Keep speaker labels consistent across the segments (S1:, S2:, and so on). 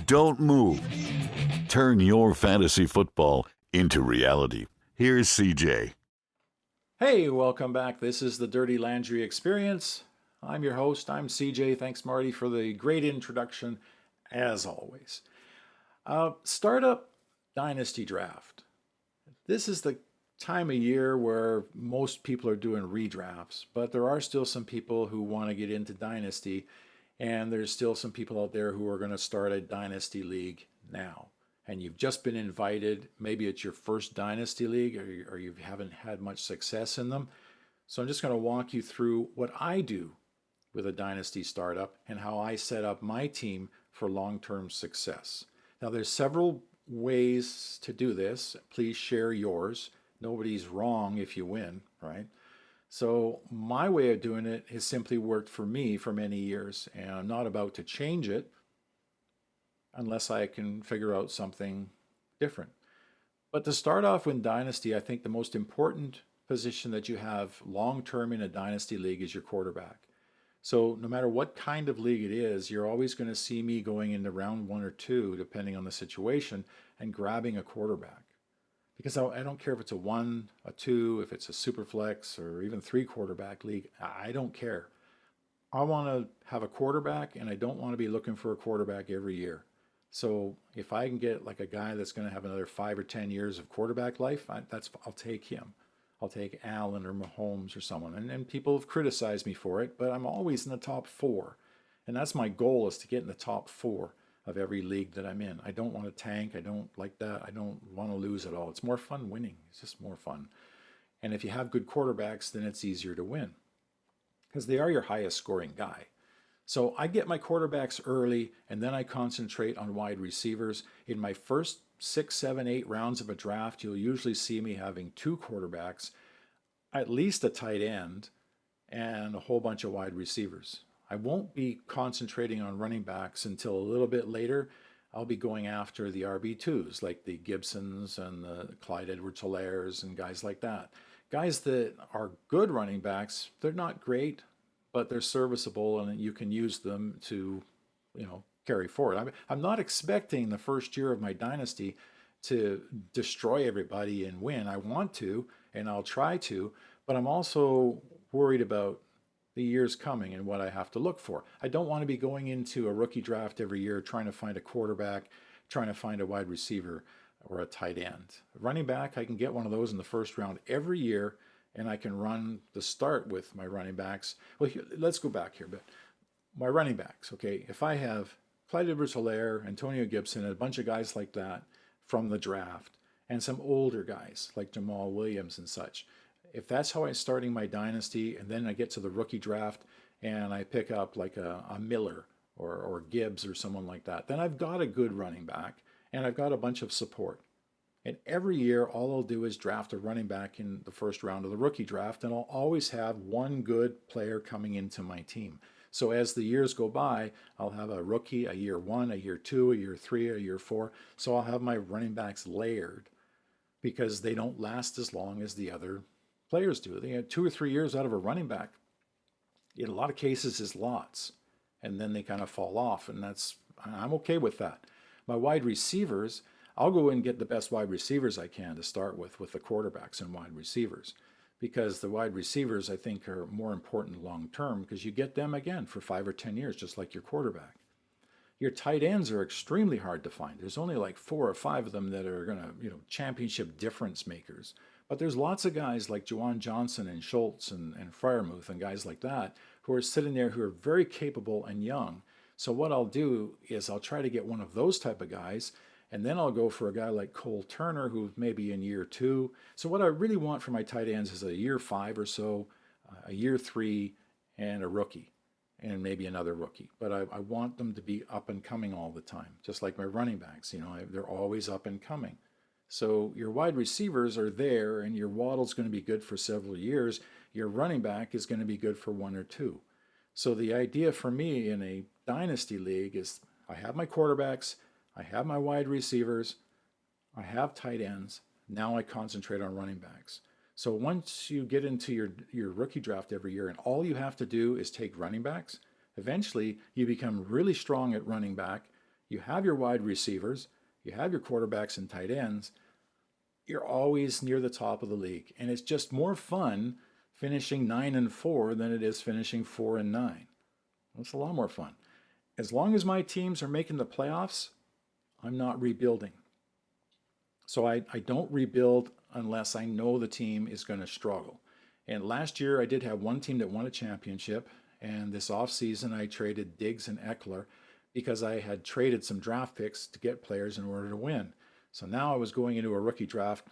S1: Don't move. Turn your fantasy football into reality. Here's CJ.
S2: Hey, welcome back. This is the Dirty Landry Experience. I'm your host. I'm CJ. Thanks, Marty, for the great introduction, as always. Startup Dynasty Draft. This is the time of year where most people are doing redrafts, but there are still some people who want to get into Dynasty, and there's still some people out there who are going to start a Dynasty League now. And you've just been invited, maybe it's your first Dynasty League or you haven't had much success in them. So I'm just going to walk you through what I do with a Dynasty startup and how I set up my team for long-term success. Now there's several ways to do this. Please share yours. Nobody's wrong if you win, right? So my way of doing it has simply worked for me for many years, and I'm not about to change it unless I can figure out something different. But to start off with Dynasty, I think the most important position that you have long-term in a Dynasty league is your quarterback. So no matter what kind of league it is, you're always going to see me going into round 1 or 2, depending on the situation, and grabbing a quarterback. Because I don't care if it's a 1, a 2, if it's a super flex, or even 3 quarterback league, I don't care. I want to have a quarterback, and I don't want to be looking for a quarterback every year. So if I can get like a guy that's going to have another 5 or 10 years of quarterback life, I'll take him. I'll take Allen or Mahomes or someone. And people have criticized me for it, but I'm always in the top 4. And that's my goal, is to get in the top 4 of every league that I'm in. I don't want to tank. I don't like that. I don't want to lose at all. It's more fun winning. It's just more fun. And if you have good quarterbacks, then it's easier to win because they are your highest scoring guy. So I get my quarterbacks early, and then I concentrate on wide receivers. In my first 6, 7, 8 rounds of a draft, you'll usually see me having 2 quarterbacks, at least a tight end, and a whole bunch of wide receivers. I won't be concentrating on running backs until a little bit later. I'll be going after the RB2s, like the Gibsons and the Clyde Edwards-Hilairs and guys like that. Guys that are good running backs, they're not great, but they're serviceable, and you can use them to, carry forward. I'm not expecting the first year of my dynasty to destroy everybody and win. I want to, and I'll try to, but I'm also worried about the years coming and what I have to look for. I don't want to be going into a rookie draft every year trying to find a quarterback, trying to find a wide receiver or a tight end. Running back, I can get one of those in the first round every year, and I can run the start with my running backs. Well, let's go back here a bit. My running backs, okay, if I have Clyde Edwards-Hilaire, Antonio Gibson, and a bunch of guys like that from the draft, and some older guys like Jamal Williams and such, if that's how I'm starting my dynasty, and then I get to the rookie draft and I pick up like a Miller or Gibbs or someone like that, then I've got a good running back and I've got a bunch of support. And every year, all I'll do is draft a running back in the first round of the rookie draft, and I'll always have one good player coming into my team. So as the years go by, I'll have a rookie, a year 1, a year 2, a year 3, a year 4. So I'll have my running backs layered because they don't last as long as the other players do. They have 2 or 3 years out of a running back. In a lot of cases, is lots, and then they kind of fall off, and I'm okay with that. My wide receivers, I'll go and get the best wide receivers I can to start with the quarterbacks and wide receivers, because the wide receivers, I think, are more important long term because you get them again for 5 or 10 years, just like your quarterback. Your tight ends are extremely hard to find. There's only like 4 or 5 of them that are going to, championship difference makers. But there's lots of guys like Juwan Johnson and Schultz and Freiermuth and guys like that who are sitting there who are very capable and young. So what I'll do is I'll try to get one of those type of guys, and then I'll go for a guy like Cole Turner, who's maybe in year 2. So what I really want for my tight ends is a year 5 or so, a year 3, and a rookie, and maybe another rookie. But I want them to be up and coming all the time, just like my running backs. They're always up and coming. So your wide receivers are there, and your Waddle's going to be good for several years. Your running back is going to be good for 1 or 2. So the idea for me in a dynasty league is I have my quarterbacks, I have my wide receivers, I have tight ends. Now I concentrate on running backs. So once you get into your rookie draft every year and all you have to do is take running backs, eventually you become really strong at running back. you have your wide receivers, you have your quarterbacks and tight ends, you're always near the top of the league. And it's just more fun finishing 9-4 than it is finishing 4-9. It's a lot more fun. As long as my teams are making the playoffs, I'm not rebuilding. So I don't rebuild unless I know the team is going to struggle. And last year I did have one team that won a championship. And this offseason I traded Diggs and Eckler because I had traded some draft picks to get players in order to win. So now I was going into a rookie draft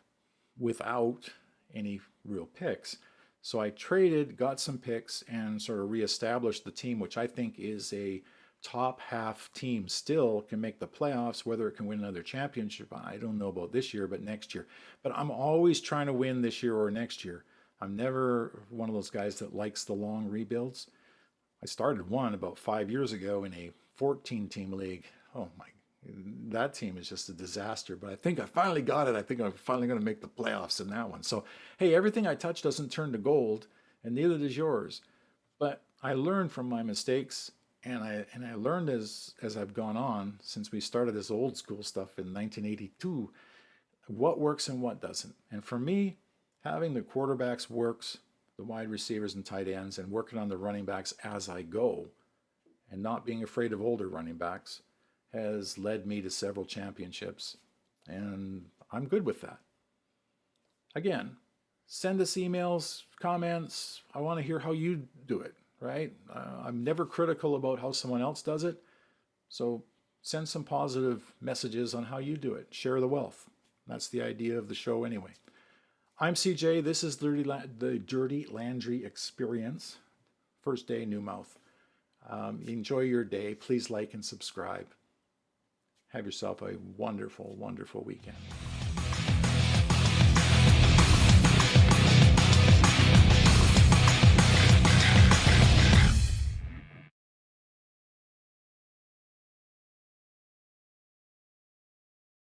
S2: without any real picks. So I traded, got some picks, and sort of reestablished the team, which I think is a top half team, still can make the playoffs. Whether it can win another championship, I don't know about this year, but next year. But I'm always trying to win this year or next year. I'm never one of those guys that likes the long rebuilds. I started one about 5 years ago in a 14-team league. Oh my, that team is just a disaster. But I think I finally got it. I think I'm finally going to make the playoffs in that one. So, hey, everything I touch doesn't turn to gold, and neither does yours. But I learned from my mistakes, and I learned as I've gone on since we started this old school stuff in 1982, what works and what doesn't. And for me, having the quarterbacks works, the wide receivers and tight ends, and working on the running backs as I go, and not being afraid of older running backs, has led me to several championships. And I'm good with that. Again, send us emails, comments. I want to hear how you do it, right? I'm never critical about how someone else does it. So send some positive messages on how you do it. Share the wealth. That's the idea of the show anyway. I'm CJ. This is the Dirty Landry Experience. First day, new mouth. Enjoy your day. Please like and subscribe. Have yourself a wonderful, wonderful weekend.